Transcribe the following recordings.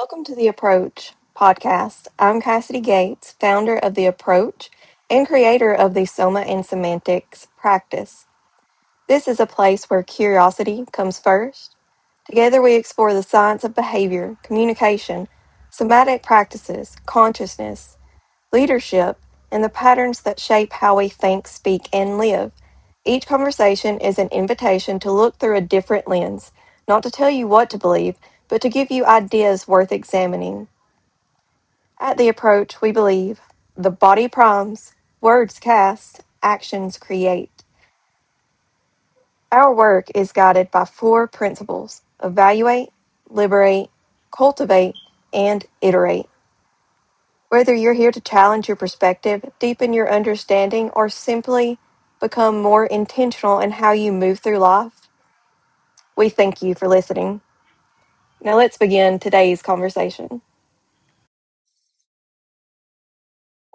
Welcome to the Approach podcast. I'm Cassidy Gates, founder of The Approach and creator of the Soma and Semantics practice. This is a place where curiosity comes first. Together we explore the science of behavior, communication, somatic practices, consciousness, leadership, and the patterns that shape how we think, speak, and live. Each conversation is an invitation to look through a different lens, not to tell you what to believe, but to give you ideas worth examining. At The Approach, we believe the body primes, words cast, actions create. Our work is guided by 4 principles: evaluate, liberate, cultivate, and iterate. Whether you're here to challenge your perspective, deepen your understanding, or simply become more intentional in how you move through life, we thank you for listening. Now let's begin today's conversation.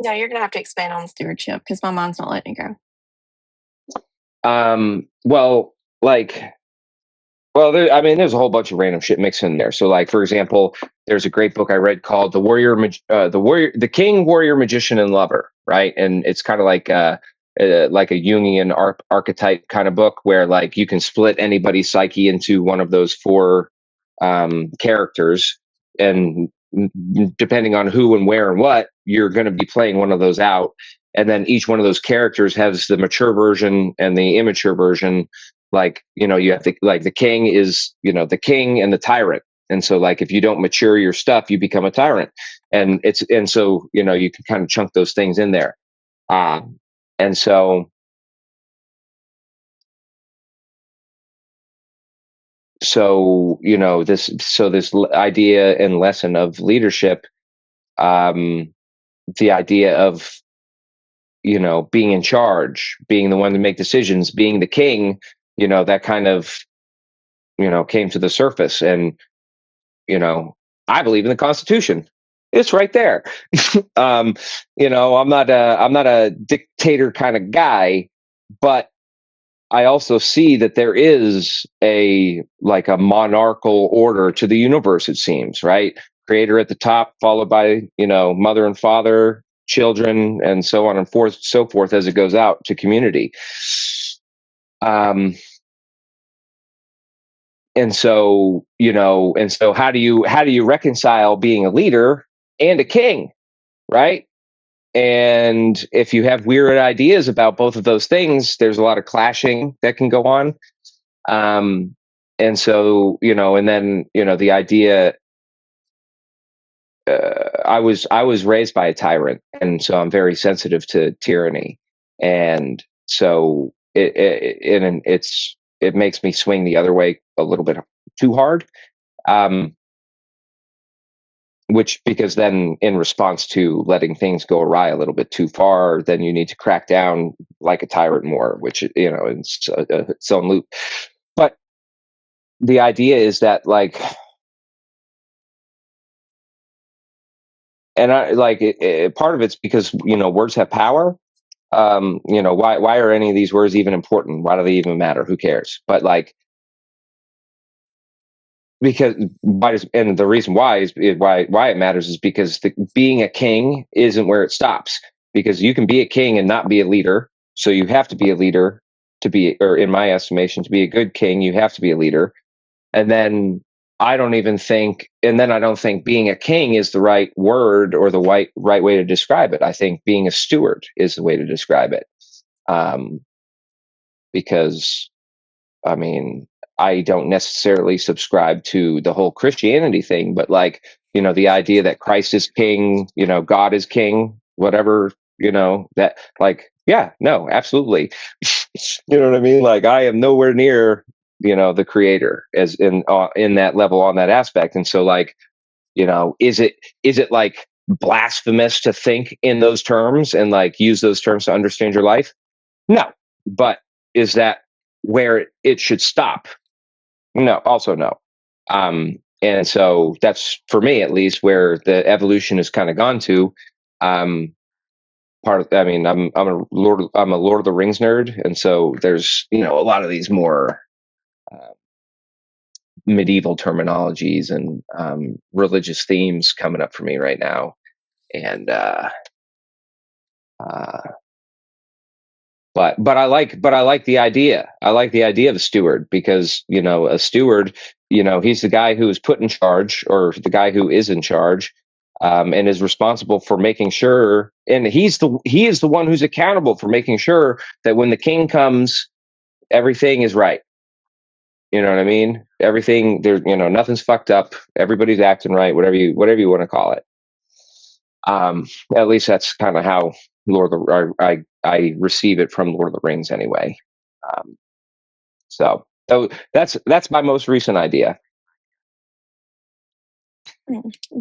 No, you're going to have to expand on stewardship because my mind's not letting you go. There's a whole bunch of random shit mixed in there. So, like, for example, there's a great book I read called The King, Warrior, Magician, and Lover, right? And it's kind of like a Jungian archetype kind of book where, like, you can split anybody's psyche into one of those 4 characters, and depending on who and where and what, you're going to be playing one of those out. And then each one of those characters has the mature version and the immature version. Like, you have the king is, the king and the tyrant. And so, like, if you don't mature your stuff, you become a tyrant. And so, you can kind of chunk those things in there. And so this idea and lesson of leadership, the idea of, being in charge, being the one to make decisions, being the king, that kind of, came to the surface. And, I believe in the Constitution. It's right there. I'm not a dictator kind of guy, but I also see that there is a monarchical order to the universe, it seems, right? Creator at the top, followed by, mother and father, children, and so on and so forth as it goes out to community. And so how do you reconcile being a leader and a king, right? And if you have weird ideas about both of those things, there's a lot of clashing that can go on. And so, and then, the idea, I was raised by a tyrant, and so I'm very sensitive to tyranny. And so it makes me swing the other way a little bit too hard. Because then, in response to letting things go awry a little bit too far, then you need to crack down like a tyrant more, which, it's its own loop. But the idea is that, like, and I like part of it's because, words have power. Why are any of these words even important? Why do they even matter? Who cares? But, like, because and the reason why is why it matters is because being a king isn't where it stops, because you can be a king and not be a leader. So you have to be a leader or in my estimation, to be a good king, you have to be a leader. And then I don't think being a king is the right word or the right way to describe it. I think being a steward is the way to describe it. Because, I mean, I don't necessarily subscribe to the whole Christianity thing, but, like, the idea that Christ is king, God is king, whatever, that, like, yeah, no, absolutely. You know what I mean? Like, I am nowhere near, the creator as in that level, on that aspect. And so, like, is it like blasphemous to think in those terms and, like, use those terms to understand your life? No. But is that where it should stop? No, also no. And so that's, for me at least, where the evolution has kind of gone to. I'm a Lord of the Rings nerd, and so there's, a lot of these more medieval terminologies and religious themes coming up for me right now. And but I like the idea. I like the idea of a steward, because a steward, he's the guy who is put in charge, or the guy who is in charge, and is responsible for making sure. And he is the one who's accountable for making sure that when the king comes, everything is right. You know what I mean? Everything there, nothing's fucked up. Everybody's acting right. Whatever you want to call it. At least that's kind of how Lord of the I receive it from Lord of the Rings anyway. So that's my most recent idea.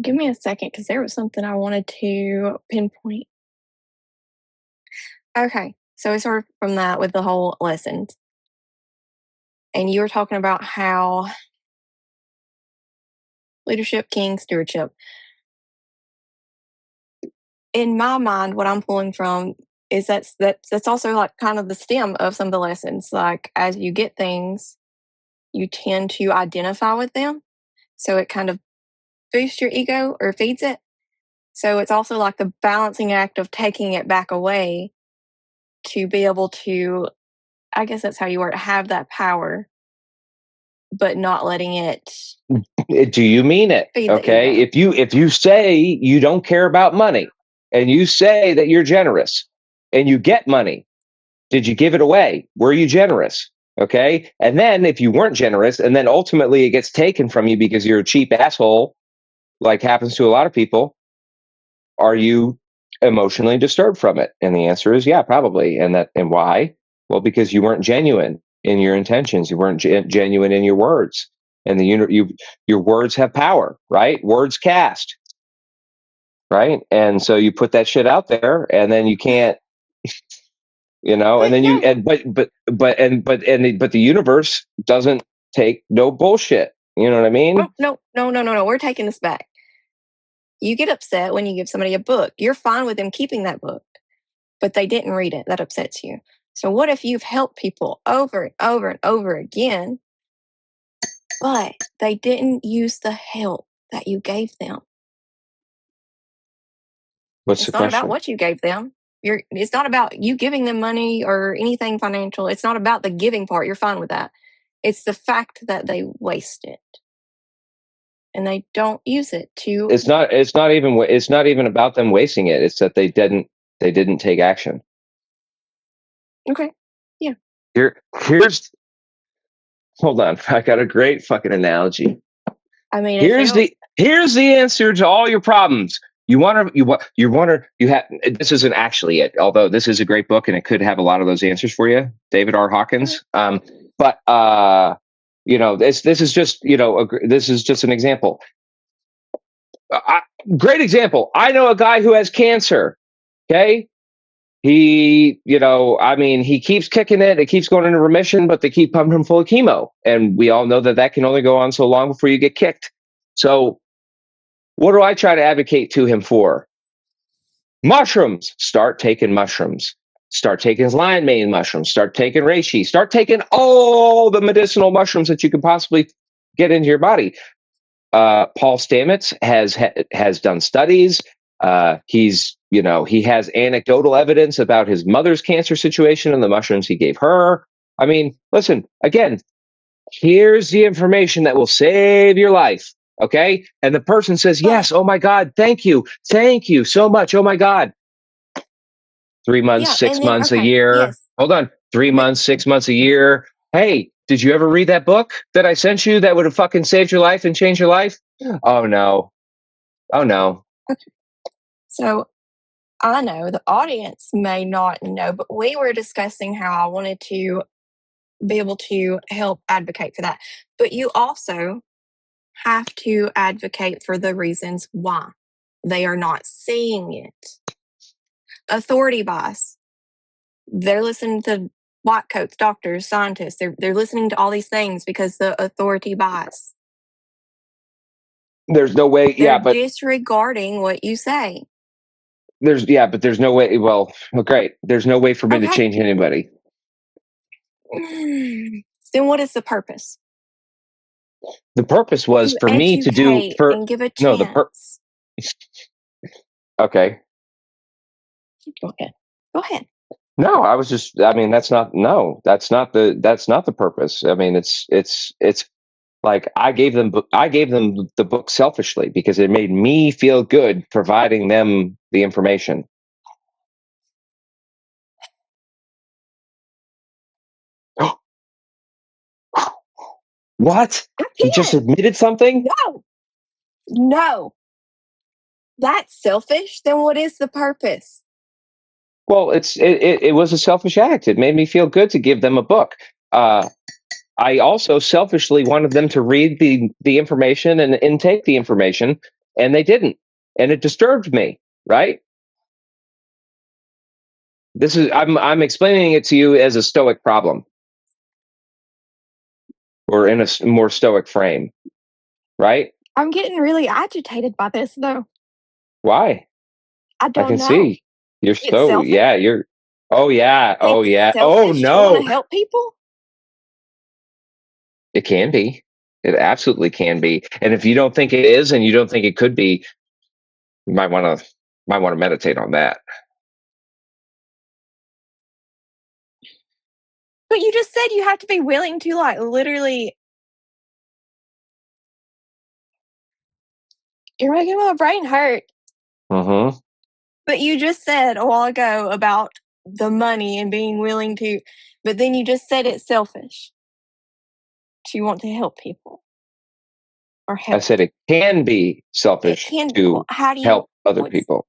Give me a second, because there was something I wanted to pinpoint. Okay, so we started from that with the whole lessons. And you were talking about how leadership, king, stewardship. In my mind, what I'm pulling from is that's also like kind of the stem of some of the lessons. Like, as you get things, you tend to identify with them. So it kind of boosts your ego or feeds it. So it's also like the balancing act of taking it back away to be able to, I guess that's how you word it, have that power, but not letting it Do you mean it? feed the Okay. ego. If you say you don't care about money, and you say that you're generous, and you get money, did you give it away? Were you generous? Okay. And then if you weren't generous, and then ultimately it gets taken from you because you're a cheap asshole, like happens to a lot of people, are you emotionally disturbed from it? And the answer is yeah, probably. And why? Well, because you weren't genuine in your intentions. You weren't genuine in your words. And your words have power, right? Words cast, right? And so you put that shit out there, and then you can't, and But then you no, but the universe doesn't take no bullshit. You know what I oh, mean? no. We're taking this back. You get upset when you give somebody a book. You're fine with them keeping that book, but they didn't read it. That upsets you. So what if you've helped people over and over and over again, but they didn't use the help that you gave them? What's the It's not about question? what you gave them. It's not about you giving them money or anything financial. It's not about the giving part. You're fine with that. It's the fact that they waste it and they don't use it to. It's not even about them wasting it. It's that they didn't take action. Okay. Yeah. Here's hold on. I got a great fucking analogy. I mean, if they don't. Here's the answer to all your problems. You want to you have this isn't actually it, although this is a great book and it could have a lot of those answers for you, David R. Hawkins. But this is just this is just an example. Great example. I know a guy who has cancer. Okay, he keeps kicking it. It keeps going into remission, but they keep pumping him full of chemo. And we all know that can only go on so long before you get kicked. So what do I try to advocate to him for? Mushrooms. Start taking mushrooms. Start taking lion mane mushrooms. Start taking reishi. Start taking all the medicinal mushrooms that you can possibly get into your body. Paul Stamets has done studies. He has anecdotal evidence about his mother's cancer situation and the mushrooms he gave her. I mean, listen, again, here's the information that will save your life. Okay. And the person says, But yes. Oh my God. Thank you. Thank you so much. Oh my God. 3 months, yeah, and 6 then months, a okay, year. yes, Hold on. 3 months, 6 months, a year. Hey, did you ever read that book that I sent you that would have fucking saved your life and changed your life? Oh no. Oh no. okay. So I know the audience may not know, but we were discussing how I wanted to be able to help advocate for that. But you also have to advocate for the reasons why they are not seeing it. Authority bias. They're listening to white coats, doctors, scientists. They're listening to all these things because the authority bias. There's no way. They're Yeah, but disregarding what you say. but there's no way. Well, great. There's no way for me to Okay. change anybody. Then what is the purpose? The purpose was To for me to do educate for and give a no chance. okay. Go ahead. Go ahead. No, I was just. I mean, that's not the purpose. I mean, it's like I gave them the book selfishly because it made me feel good providing them the information. What? I You just can't. admitted something? No. No. That's selfish. Then what is the purpose? Well, it was a selfish act. It made me feel good to give them a book. I also selfishly wanted them to read the information and intake the information, and they didn't, and it disturbed me. Right? I'm explaining it to you as a stoic problem, or in a more stoic frame. Right? I'm getting really agitated by this, though. Why? I I don't can know. see you're It's so selfish. yeah. You're oh yeah oh It's yeah oh selfish to want no. to help people. It can be. It absolutely can be. And if you don't think it is, and you don't think it could be, you might want to meditate on that. But you just said you have to be willing to, like, literally. You're making my brain hurt. Mm-hmm. But you just said a while ago about the money and being willing to, but then you just said it's selfish to want to help people or I help. said it can be It selfish can. Well, to how do you? help other What's? people.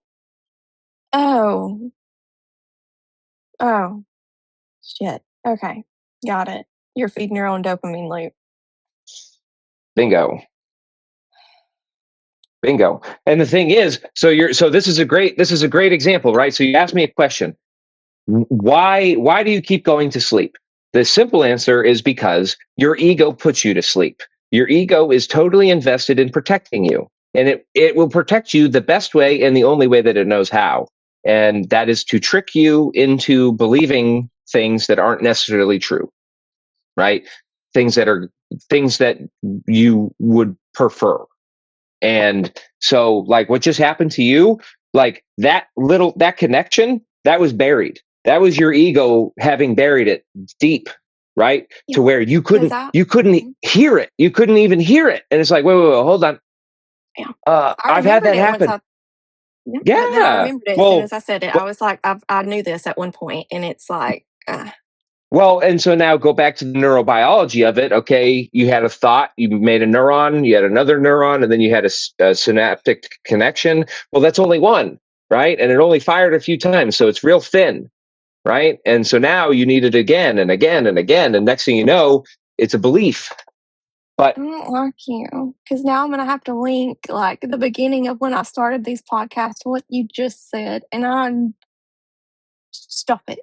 Oh, oh, shit. Okay, got it. You're feeding your own dopamine loop. Bingo. Bingo. And the thing is, so this is a great example, right? So you asked me a question. Why do you keep going to sleep? The simple answer is because your ego puts you to sleep. Your ego is totally invested in protecting you, and it will protect you the best way and the only way that it knows how, and that is to trick you into believing things that aren't necessarily true, right? things that are things that you would prefer. And so, like, what just happened to you, like that connection, that was buried. That was your ego having buried it deep, right? Yeah, To where because I. you couldn't Mhm. hear it. You couldn't even hear it. And it's like, wait, hold on. Yeah, I I've had remembered that it once happen. I. Yeah, but then I Yeah. remembered it as soon Well, as I said it. I well, was like, I knew this at one point, and it's like, well, and so now go back to the neurobiology of it. Okay, you had a thought, you made a neuron, you had another neuron, and then you had a synaptic connection. Well, that's only one, right? And it only fired a few times, so it's real thin, right? And so now you need it again and again and again, and next thing you know, it's a belief. But I don't like you because now I'm gonna have to link like the beginning of when I started these podcasts to what you just said, and I'm stop it.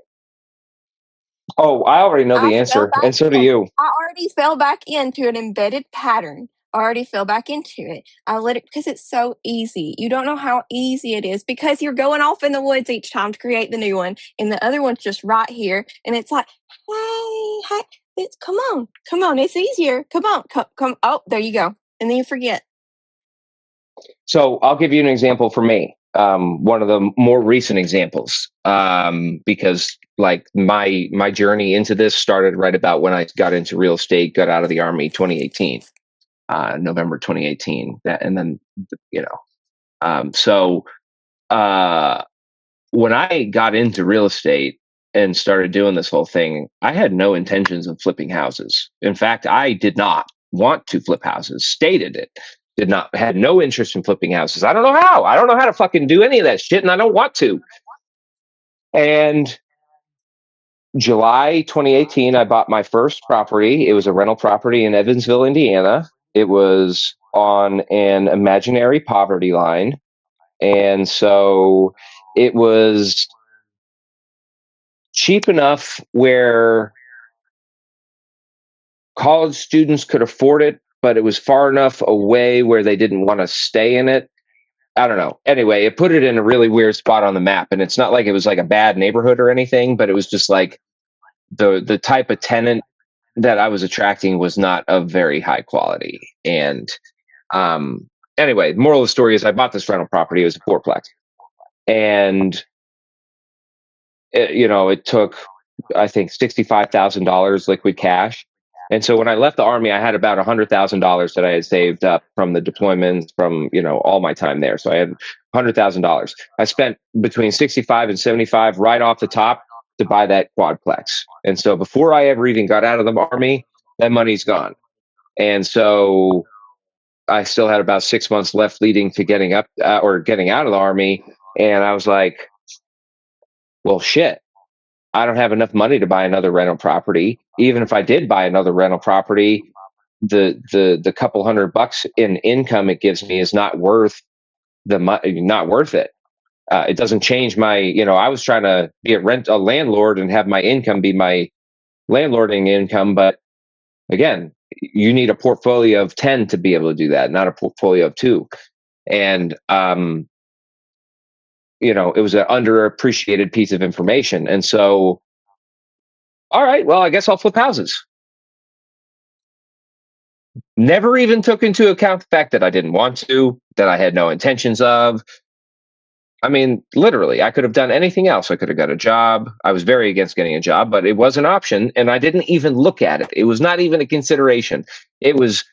oh, I already know I the fell answer, back and so do in. you. I already fell back into an embedded pattern. I already fell back into it. I let it because it's so easy. You don't know how easy it is because you're going off in the woods each time to create the new one, and the other one's just right here. And it's like, hey, come on, it's easier. Come on, come. Oh, there you go. And then you forget. So I'll give you an example for me. One of the more recent examples, because like my journey into this started right about when I got into real estate, got out of the army, 2018, November 2018. That, and then you know, so uh, when I got into real estate and started doing this whole thing, I had no intentions of flipping houses. In fact, I did not want to flip houses. Stated it. Did not had no interest in flipping houses. I don't know how. I don't know how to fucking do any of that shit, and I don't want to. And July 2018, I bought my first property. It was a rental property in Evansville, Indiana. It was on an imaginary poverty line. And so it was cheap enough where college students could afford it, but it was far enough away where they didn't want to stay in it. I don't know. Anyway, it put it in a really weird spot on the map. And it's not like it was like a bad neighborhood or anything, but it was just like the type of tenant that I was attracting was not of very high quality. And anyway, the moral of the story is I bought this rental property. It was a fourplex, and it took, I think, $65,000 liquid cash. And so when I left the army, I had about $100,000 that I had saved up from the deployments, from all my time there. So I had $100,000. I spent between 65 and 75 right off the top to buy that quadplex. And so before I ever even got out of the army, that money's gone. And so I still had about 6 months left leading to getting up or getting out of the army. And I was like, well, shit, I don't have enough money to buy another rental property. Even if I did buy another rental property, the couple $100 in income it gives me is not worth not worth it. It doesn't change my, I was trying to be a landlord and have my income be my landlording income, but again, you need a portfolio of 10 to be able to do that, not a portfolio of 2. And it was an underappreciated piece of information. And so, all right, well, I guess I'll flip houses. Never even took into account the fact that I didn't want to, that I had no intentions of. I mean, literally, I could have done anything else. I could have got a job. I was very against getting a job, but it was an option, and I didn't even look at it. It was not even a consideration. It was,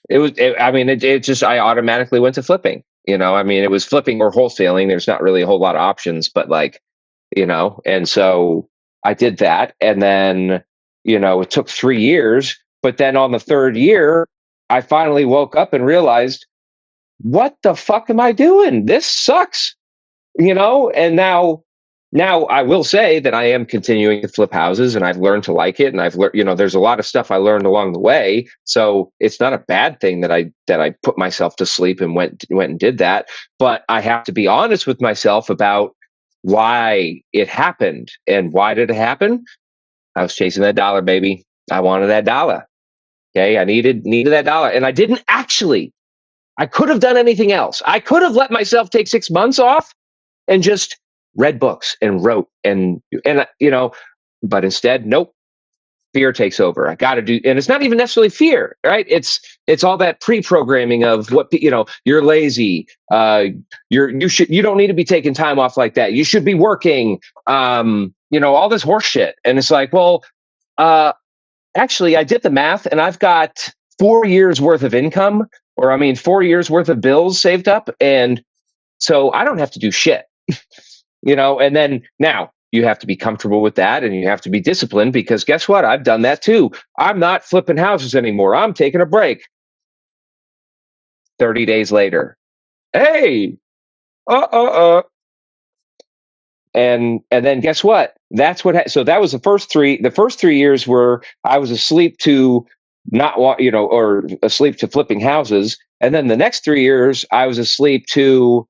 it just, I automatically went to flipping. I mean, it was flipping or wholesaling. There's not really a whole lot of options, but and so I did that. And then, it took 3 years, but then on the 3rd year, I finally woke up and realized, what the fuck am I doing? This sucks, and now I will say that I am continuing to flip houses, and I've learned to like it. And I've learned, there's a lot of stuff I learned along the way. So it's not a bad thing that I put myself to sleep and went and did that. But I have to be honest with myself about why it happened. And why did it happen? I was chasing that dollar, baby. I wanted that dollar. Okay. I needed that dollar. And I didn't actually. I could have done anything else. I could have let myself take 6 months off and just read books and wrote and but instead, nope. Fear takes over. I got to do, and it's not even necessarily fear, right? It's all that pre-programming of what you're lazy. You don't need to be taking time off like that. You should be working. All this horse shit, and it's like, well, actually, I did the math, and I've got 4 years worth of income, 4 years worth of bills saved up, and so I don't have to do shit. And then now you have to be comfortable with that, and you have to be disciplined, because guess what? I've done that too. I'm not flipping houses anymore. I'm taking a break. 30 days later, hey, and then guess what? That's what. So that was the first 3. The first 3 years were I was asleep to not want, or asleep to flipping houses, and then the next 3 years I was asleep to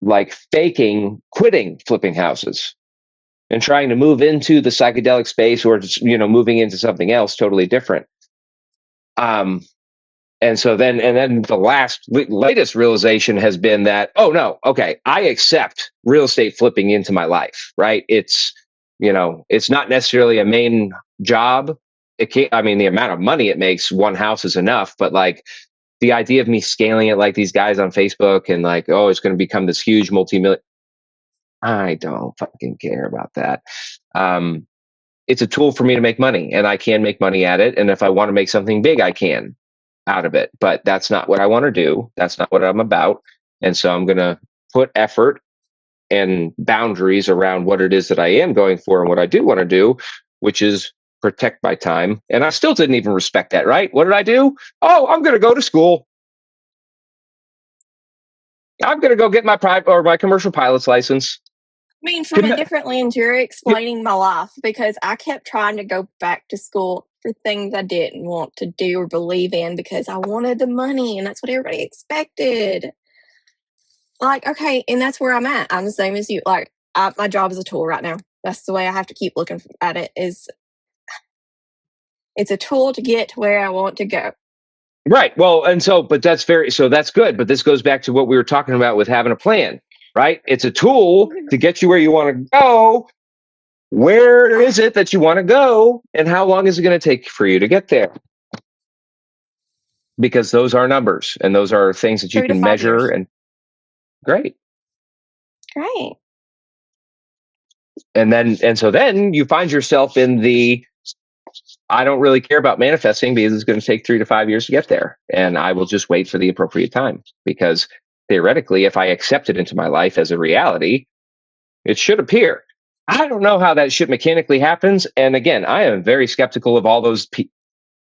like faking quitting flipping houses and trying to move into the psychedelic space, or just, moving into something else totally different. And so then the latest realization has been that, oh no, okay, I accept real estate flipping into my life, right? It's, it's not necessarily a main job. It can't, the amount of money it makes, one house is enough, but like, the idea of me scaling it like these guys on Facebook and like, oh, it's going to become this huge multi-million. I don't fucking care about that. It's a tool for me to make money, and I can make money at it. And if I want to make something big, I can out of it. But that's not what I want to do. That's not what I'm about. And so I'm going to put effort and boundaries around what it is that I am going for and what I do want to do, which is protect my time. And I still didn't even respect that, right? What did I do? Oh, I'm going to go to school. I'm going to go get my private or my commercial pilot's license. I mean, from a different lens, you're explaining my life, because I kept trying to go back to school for things I didn't want to do or believe in because I wanted the money, and that's what everybody expected. Like, okay, and that's where I'm at. I'm the same as you. Like, my job is a tool right now. That's the way I have to keep looking at it. It's a tool to get to where I want to go. Right. Well, and so, but that's good. But this goes back to what we were talking about with having a plan, right? It's a tool to get you where you want to go. Where is it that you want to go, and how long is it going to take for you to get there? Because those are numbers, and those are things that you 3 to can 5 measure. years. And great. Great. And so then you find yourself in the, I don't really care about manifesting because it's going to take 3 to 5 years to get there, and I will just wait for the appropriate time, because theoretically, if I accept it into my life as a reality, it should appear. I don't know how that shit mechanically happens, and again, I am very skeptical of all those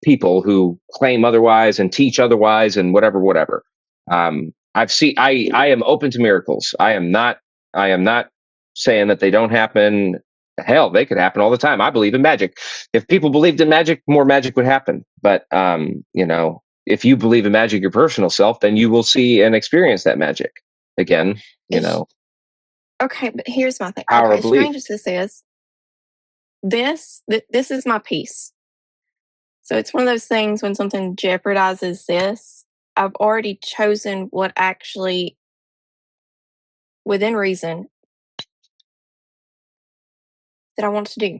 people who claim otherwise and teach otherwise and whatever. I am open to miracles. I am not saying that they don't happen. Hell, they could happen all the time. I believe in magic. If people believed in magic, more magic would happen. But if you believe in magic your personal self, then you will see and experience that magic. Again, Okay, but here's my thing. power Okay, of as belief. strange as this is, this is my peace. So it's one of those things when something jeopardizes this, I've already chosen what actually, within reason, that I want to do.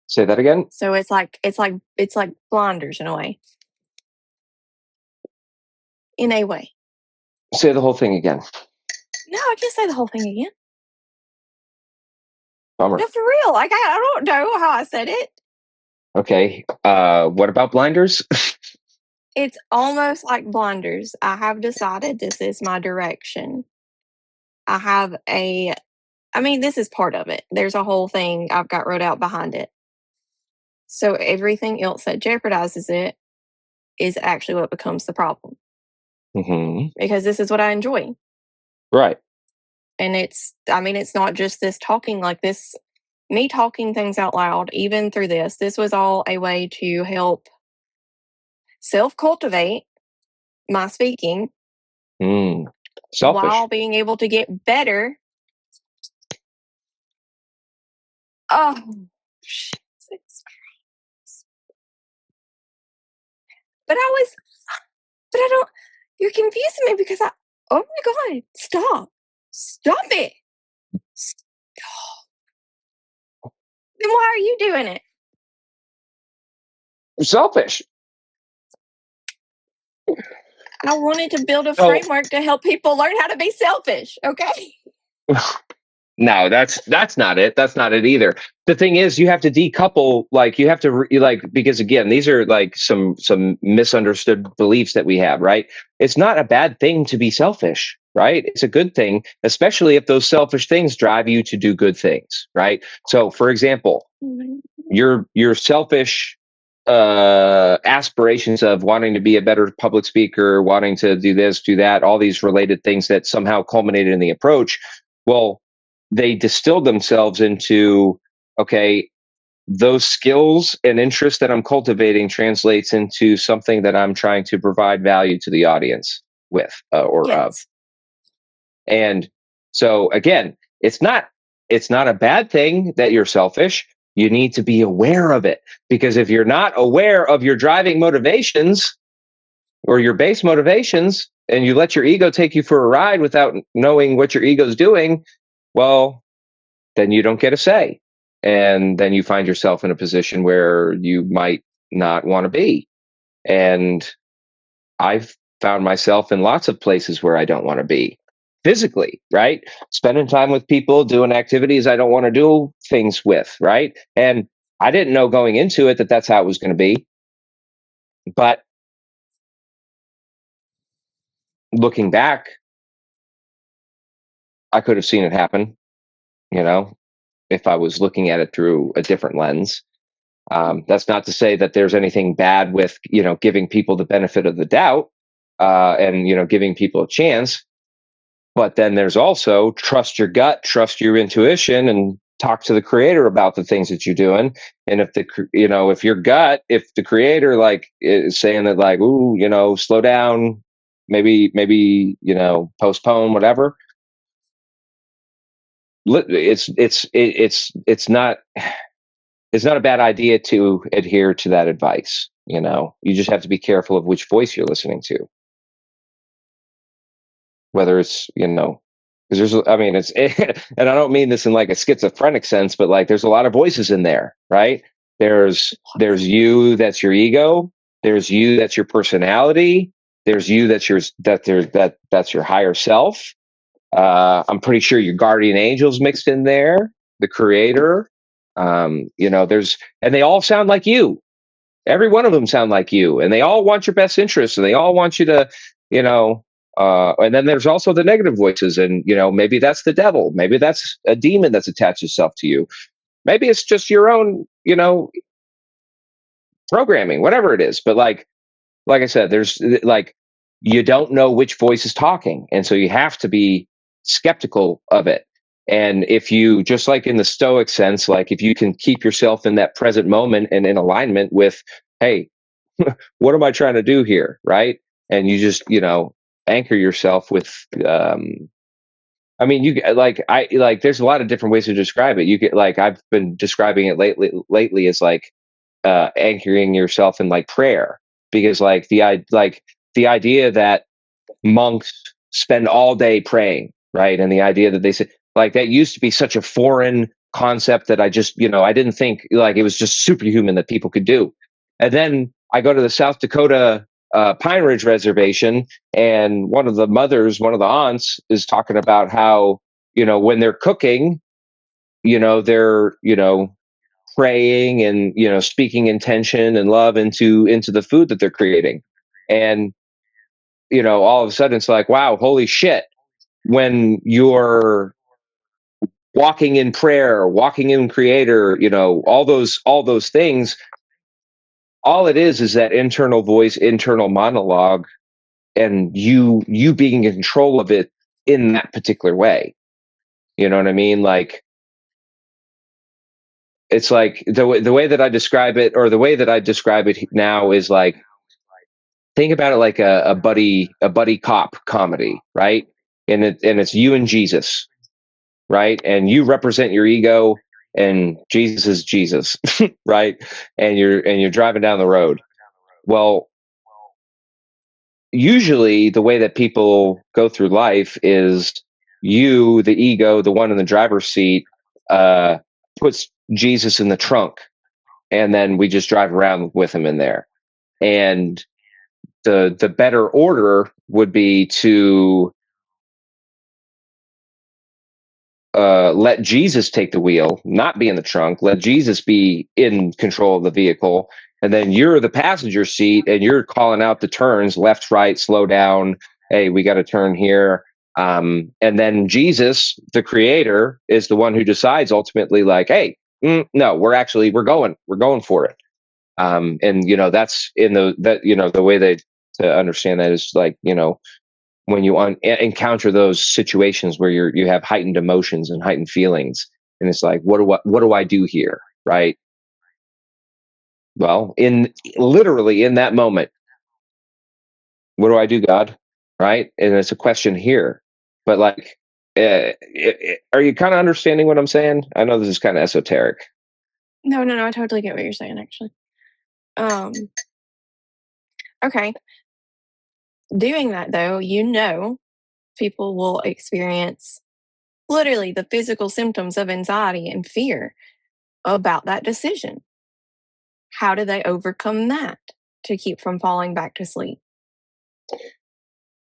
Say that again. So it's like blinders in a way. In a way. Say the whole thing again. No, I can't say the whole thing again. Bummer. No, for real. Like I don't know how I said it. Okay. What about blinders? It's almost like blinders. I have decided this is my direction. This is part of it. There's a whole thing I've got wrote out behind it. So everything else that jeopardizes it is actually what becomes the problem. Mm-hmm. Because this is what I enjoy. Right. And it's not just this talking like this, me talking things out loud, even through this. This was all a way to help self-cultivate my speaking Selfish. while being able to get better. Oh, Jesus Christ. But I don't, you're confusing me because oh my God, stop it. Stop. Then why are you doing it? Selfish. I wanted to build a framework to help people learn how to be selfish. Okay. No, that's not it. That's not it either. The thing is, you have to decouple. Like you have to because again, these are like some misunderstood beliefs that we have. Right? It's not a bad thing to be selfish. Right? It's a good thing, especially if those selfish things drive you to do good things. Right? So, for example, your selfish aspirations of wanting to be a better public speaker, wanting to do this, do that, all these related things that somehow culminated in the approach. Well, they distilled themselves into, okay, those skills and interests that I'm cultivating translates into something that I'm trying to provide value to the audience with or of. Yes. And so again, it's not a bad thing that you're selfish. You need to be aware of it, because if you're not aware of your driving motivations or your base motivations, and you let your ego take you for a ride without knowing what your ego's doing, well, then you don't get a say. And then you find yourself in a position where you might not want to be. And I've found myself in lots of places where I don't want to be physically, right? Spending time with people, doing activities I don't want to do things with, right? And I didn't know going into it that that's how it was going to be. But looking back, I could have seen it happen, if I was looking at it through a different lens. That's not to say that there's anything bad with, giving people the benefit of the doubt and, giving people a chance. But then there's also trust your gut, trust your intuition, and talk to the creator about the things that you're doing. And if if your gut, if the creator is saying that ooh, slow down, maybe, postpone, whatever. It's not a bad idea to adhere to that advice. You just have to be careful of which voice you're listening to. whether it's, because there's, I mean, it's, and I don't mean this in like a schizophrenic sense, but like there's a lot of voices in there, right? There's you, that's your ego. There's you, that's your personality. There's you, that's your higher self. I'm pretty sure your guardian angel's mixed in there, the creator. And they all sound like you. Every one of them sound like you, and they all want your best interests, and they all want you to, and then there's also the negative voices, and maybe that's the devil, maybe that's a demon that's attached itself to you, maybe it's just your own, programming, whatever it is. But like I said, there's like, you don't know which voice is talking, and so you have to be skeptical of it. And if you, just like in the Stoic sense, like if you can keep yourself in that present moment and in alignment with, hey, what am I trying to do here, right? And you just, anchor yourself with, I mean, there's a lot of different ways to describe it. You get, like, I've been describing it lately as like, anchoring yourself in like prayer, because like the idea that monks spend all day praying, right? And the idea that they say, like, that used to be such a foreign concept that I just, I didn't think, like, it was just superhuman that people could do. And then I go to the South Dakota Pine Ridge Reservation, and one of the aunts is talking about how, when they're cooking, they're, praying and, speaking intention and love into the food that they're creating. And all of a sudden it's like, wow, holy shit, when you're walking in prayer, walking in creator, all those things, all it is that internal voice, internal monologue, and you being in control of it in that particular way. You know what I mean? Like, it's like the way that I describe it, or the way that I describe it now, is like, think about it like a buddy cop comedy, right? And it's you and Jesus, right? And you represent your ego, and Jesus is Jesus, right? And you're driving down the road. Well, usually the way that people go through life is, you, the ego, the one in the driver's seat, puts Jesus in the trunk, and then we just drive around with him in there. And the better order would be to let Jesus take the wheel, not be in the trunk. Let Jesus be in control of the vehicle, and then you're the passenger seat, and you're calling out the turns, left, right, slow down. Hey, we got to turn here. And then Jesus, the creator, is the one who decides ultimately, like, hey, no, we're going for it. And that's in the way they to understand that is like, when you encounter those situations where you have heightened emotions and heightened feelings, and it's like, what do I do here, right? Well, in literally in that moment, what do I do, God, right? And it's a question here, but like, are you kind of understanding what I'm saying? I know this is kind of esoteric. No, I totally get what you're saying, actually. Okay. Doing that, though, people will experience literally the physical symptoms of anxiety and fear about that decision. How do they overcome that to keep from falling back to sleep?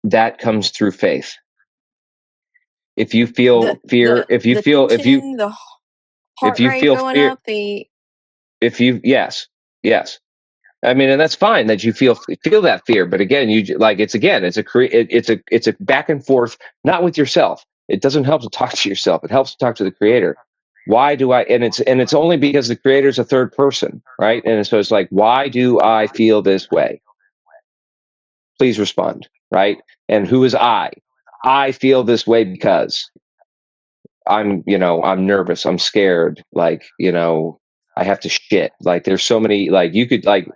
That comes through faith. If you feel fear, the heart rate going fear, up, yes. I mean, and that's fine that you feel that fear, but again, it's a back and forth, not with yourself. It doesn't help to talk to yourself. It helps to talk to the creator. Why do I? And it's only because the creator is a third person, right? And so it's like, why do I feel this way? Please respond, right? And who is I? I feel this way because I'm nervous. I'm scared. Like, I have to shit. Like, there's so many, like, you could, like,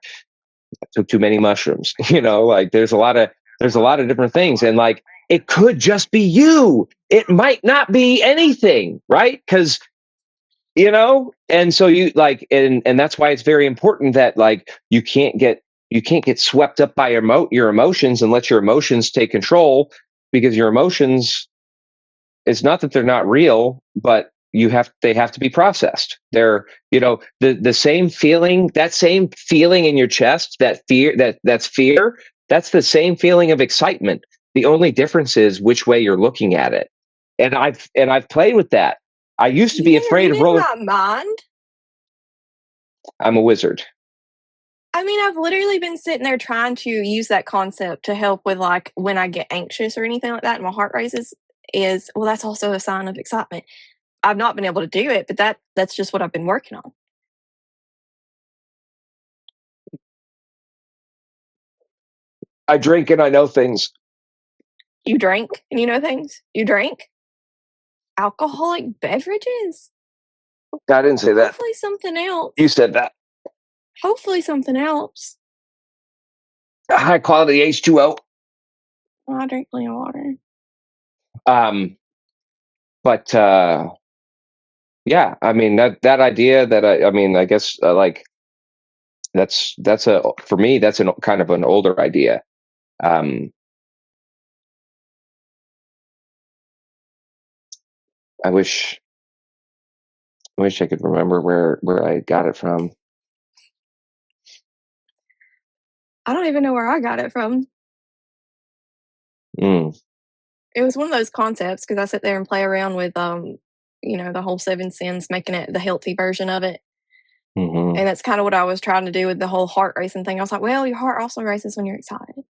took too many mushrooms, like there's a lot of different things. And like, it could just be you. It might not be anything, right? Because, and so you like, and that's why it's very important that, like, you can't get swept up by your emotions, and let your emotions take control. because your emotions, it's not that they're not real, but they have to be processed. They're, the same feeling, that same feeling in your chest, that fear, that's fear, that's the same feeling of excitement. The only difference is which way you're looking at it. And I've played with that. I used to You've be been afraid of reading roller. my mind. I'm a wizard. I mean, I've literally been sitting there trying to use that concept to help with, like, when I get anxious or anything like that and my heart races well, that's also a sign of excitement. I've not been able to do it, but that's just what I've been working on. I drink and I know things. You drink and you know things? You drink? Alcoholic beverages? I didn't say that. Hopefully something else. You said that. Hopefully something else. High quality H2O. Well, I drink plenty of water. But yeah, I mean that idea that I mean, I guess like that's for me, that's an kind of an older idea. I wish I could remember where I got it from. I don't even know where I got it from. Mm. It was one of those concepts because I sit there and play around with, the whole 7 sins, making it the healthy version of it. Mm-hmm. And that's kind of what I was trying to do with the whole heart racing thing. I was like, well, your heart also races when you're excited.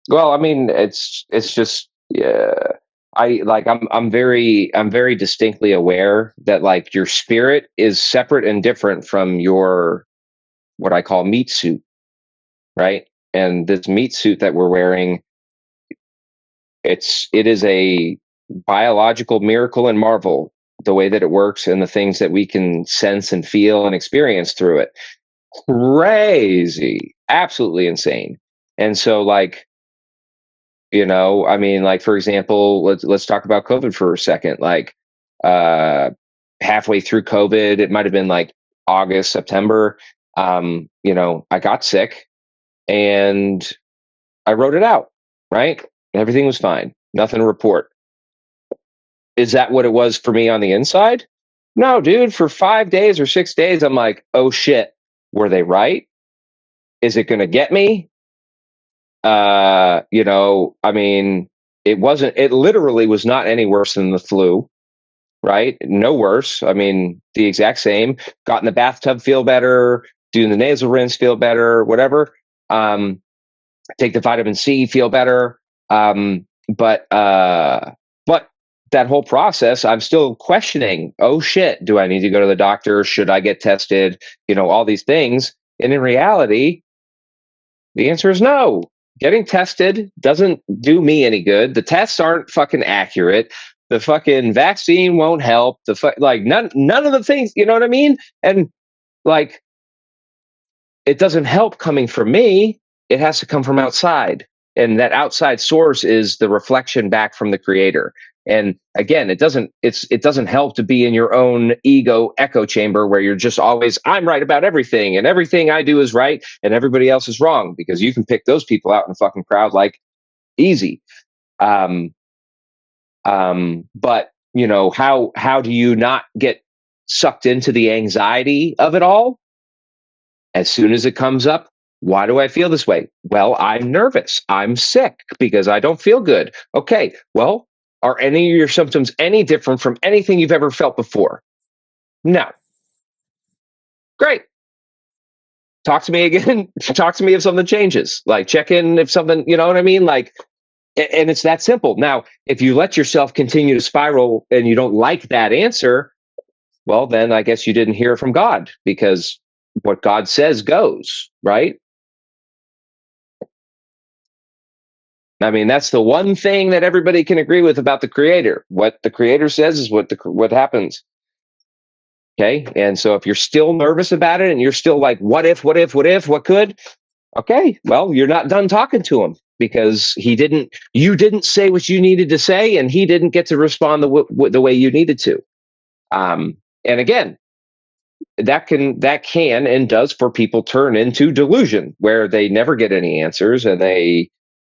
Well, I mean, it's just, yeah. I'm very distinctly aware that like your spirit is separate and different from your, what I call, meat suit, right? And this meat suit that we're wearing, it is a biological miracle and marvel, the way that it works and the things that we can sense and feel and experience through it. Crazy, absolutely insane. And so like, I mean, like, for example, let's talk about COVID for a second. Like, halfway through COVID, it might have been like August, September. I got sick and I wrote it out, right? Everything was fine. Nothing to report. Is that what it was for me on the inside? No, dude, for 5 days or 6 days, I'm like, oh shit, were they right? Is it going to get me? I mean, it literally was not any worse than the flu, right? No worse. I mean, the exact same. Got in the bathtub, feel better, doing the nasal rinse, feel better, whatever. Take the vitamin C, feel better. But that whole process, I'm still questioning, oh shit, do I need to go to the doctor? Should I get tested? All these things. And in reality, the answer is no. Getting tested doesn't do me any good. The tests aren't fucking accurate. The fucking vaccine won't help. Like none of the things, you know what I mean? And like, it doesn't help coming from me. It has to come from outside. And that outside source is the reflection back from the creator. And again, it doesn't help to be in your own ego echo chamber where you're just always, I'm right about everything and everything I do is right and everybody else is wrong, because you can pick those people out in the fucking crowd like easy. But how do you not get sucked into the anxiety of it all? As soon as it comes up, why do I feel this way? Well, I'm nervous. I'm sick because I don't feel good. Okay, well, are any of your symptoms any different from anything you've ever felt before? No. Great. Talk to me again. Talk to me if something changes. Like, check in if something, you know what I mean? Like, and it's that simple. Now, if you let yourself continue to spiral and you don't like that answer, well, then I guess you didn't hear it from God, because what God says goes, right? I mean, that's the one thing that everybody can agree with about the creator. What the creator says is what happens. Okay. And so if you're still nervous about it and you're still like, what if, what could? Okay. Well, you're not done talking to him, because you didn't say what you needed to say, and he didn't get to respond the way you needed to. And again, that can and does for people turn into delusion, where they never get any answers and they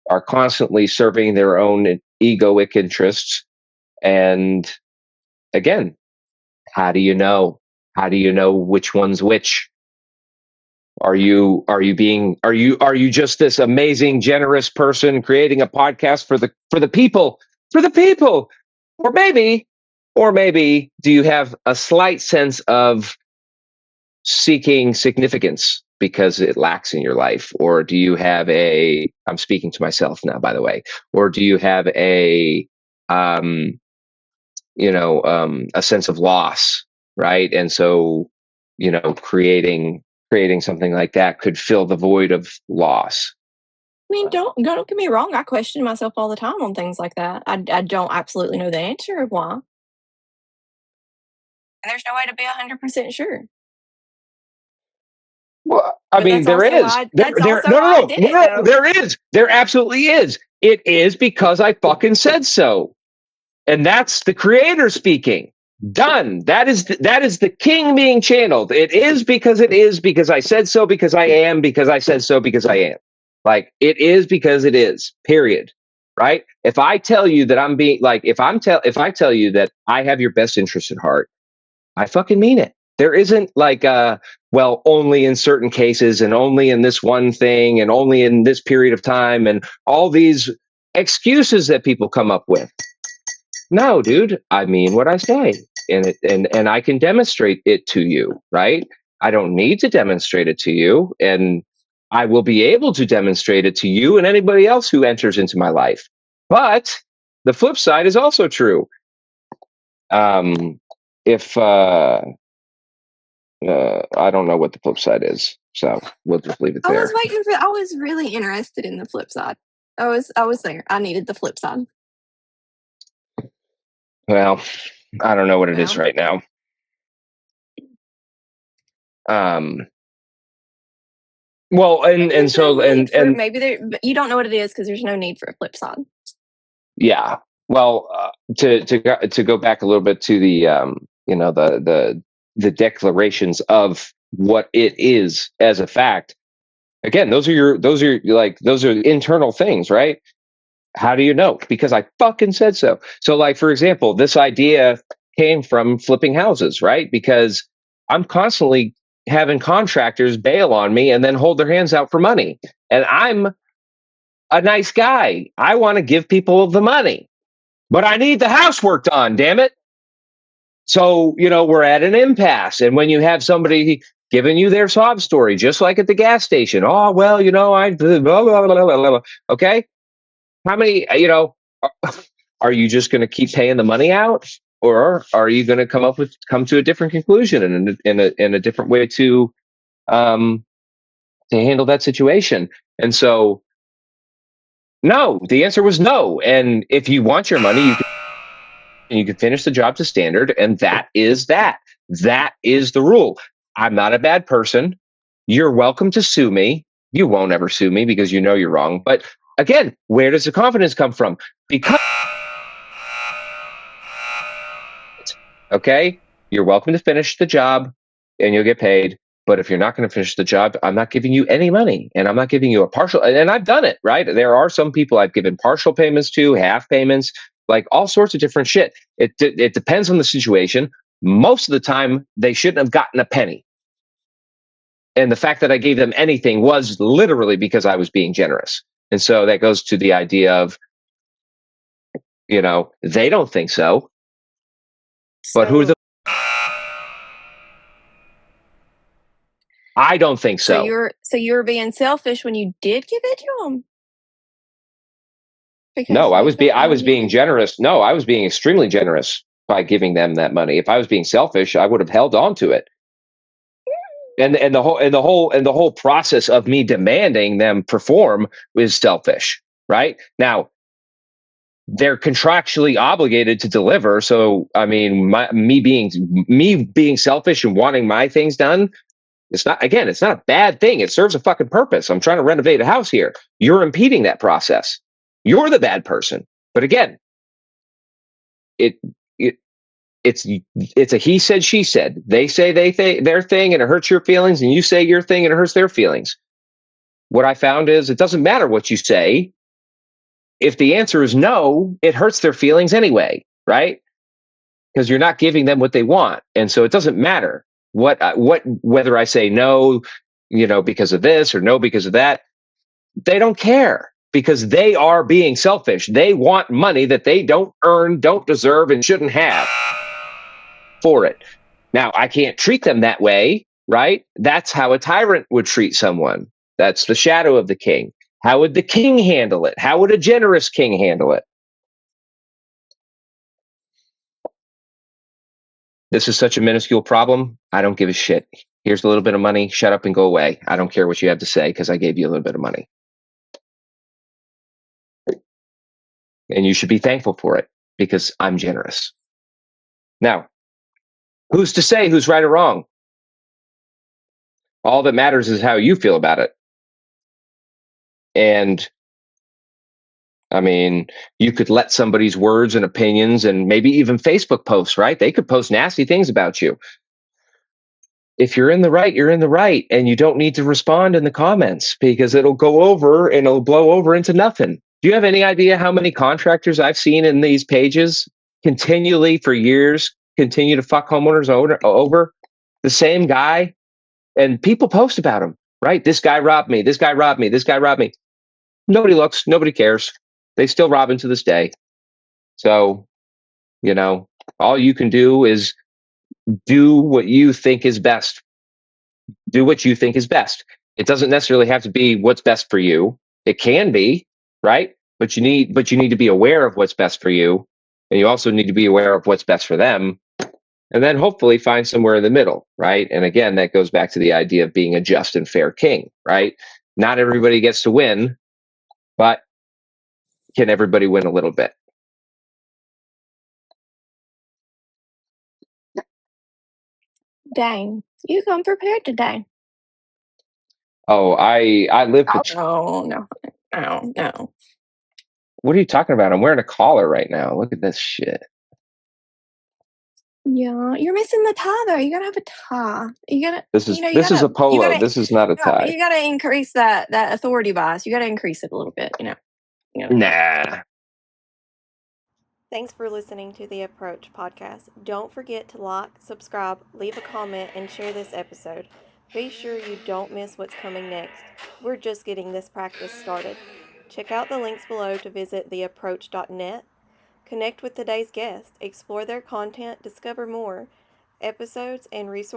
are constantly serving their own egoic interests. And again, how do you know? How do you know which one's which? Are you just this amazing, generous person creating a podcast for the people, or maybe do you have a slight sense of seeking significance because it lacks in your life? Or do you have I'm speaking to myself now, by the way, or do you have um, a sense of loss, right? And so, creating something like that could fill the void of loss. I mean, don't get me wrong. I question myself all the time on things like that. I don't absolutely know the answer of why. And there's no way to be 100% sure. Well, I But mean, that's there also is. why that's There, also no, why I no, did no, it, no. though. There is. There absolutely is. It is because I fucking said so, and that's the creator speaking. Done. That is the king being channeled. It is because I said so, because I am, because I said so, because I am. Like, it is because it is. Period. Right? If I tell you that I'm being like, if I tell you that I have your best interest at heart, I fucking mean it. There isn't like well, only in certain cases and only in this one thing and only in this period of time and all these excuses that people come up with. No, dude, I mean what I say. And I can demonstrate it to you, right? I don't need to demonstrate it to you, and I will be able to demonstrate it to you and anybody else who enters into my life. But the flip side is also true. If I don't know what the flip side is, so we'll just leave it there. I was really interested in the flip side. I was there. I needed the flip side. Well, I don't know what it is right now. Well, and so maybe you don't know what it is because there's no need for a flip side. Yeah. Well, to go back a little bit to the the declarations of what it is as a fact. Again, those are internal things, right? How do you know? Because I fucking said so. So, like, for example, this idea came from flipping houses, right? Because I'm constantly having contractors bail on me and then hold their hands out for money. And I'm a nice guy. I want to give people the money, but I need the house work done, damn it. So, we're at an impasse. And when you have somebody giving you their sob story, just like at the gas station, oh, well, I blah, blah, blah, blah, blah. Okay. How many, are you just going to keep paying the money out, or are you going to come to a different conclusion and in a different way to handle that situation? And so, no, the answer was no. And if you want your money, you can finish the job to standard, and that is that. That is the rule. I'm not a bad person. You're welcome to sue me. You won't ever sue me because you know you're wrong. But again, where does the confidence come from? Because, okay, you're welcome to finish the job and you'll get paid. But if you're not going to finish the job, I'm not giving you any money, and I'm not giving you a partial. And I've done it, right? There are some people I've given partial payments to, half payments, like all sorts of different shit. It depends on the situation. Most of the time, they shouldn't have gotten a penny. And the fact that I gave them anything was literally because I was being generous. And so that goes to the idea of, they don't think so. But who are the... I don't think so. So you were being selfish when you did give it to them? No, I was being generous. No, I was being extremely generous by giving them that money. If I was being selfish, I would have held on to it. And the whole process of me demanding them perform was selfish, right? Now, they're contractually obligated to deliver. So, I mean, me being selfish and wanting my things done, it's not a bad thing. It serves a fucking purpose. I'm trying to renovate a house here. You're impeding that process. You're the bad person. But again, it's a he said, she said. They say their thing and it hurts your feelings, and you say your thing and it hurts their feelings. What I found is it doesn't matter what you say. If the answer is no, it hurts their feelings anyway, right? Because you're not giving them what they want. And so it doesn't matter whether I say no, because of this, or no because of that. They don't care, because they are being selfish. They want money that they don't earn, don't deserve, and shouldn't have for it. Now, I can't treat them that way, right? That's how a tyrant would treat someone. That's the shadow of the king. How would the king handle it? How would a generous king handle it? This is such a minuscule problem. I don't give a shit. Here's a little bit of money. Shut up and go away. I don't care what you have to say, because I gave you a little bit of money. And you should be thankful for it, because I'm generous. Now, who's to say who's right or wrong? All that matters is how you feel about it. And I mean, you could let somebody's words and opinions, and maybe even Facebook posts, right? They could post nasty things about you. If you're in the right, you're in the right, and you don't need to respond in the comments, because it'll go over and it'll blow over into nothing. Do you have any idea how many contractors I've seen in these pages continually for years continue to fuck homeowners over? The same guy, and people post about him, right? This guy robbed me. This guy robbed me. This guy robbed me. Nobody looks. Nobody cares. They still rob him to this day. So, all you can do is do what you think is best. Do what you think is best. It doesn't necessarily have to be what's best for you. It can be, right? But you need to be aware of what's best for you, and you also need to be aware of what's best for them, and then hopefully find somewhere in the middle, right? And again, that goes back to the idea of being a just and fair king, right? Not everybody gets to win, but can everybody win a little bit? Dang, you come prepared today. Oh, I live for. Oh, no. What are you talking about? I'm wearing a collar right now. Look at this shit. Yeah, you're missing the tie though. You gotta have a tie. You gotta, This is you this is a gotta, you polo. gotta, This is not a no, tie. you gotta increase that authority bias. You gotta increase it a little bit. Nah. Thanks for listening to the Approach podcast. Don't forget to like, subscribe, leave a comment, and share this episode. Be sure you don't miss what's coming next. We're just getting this practice started. Check out the links below to visit theapproach.net. Connect with today's guest, explore their content, discover more episodes and resources.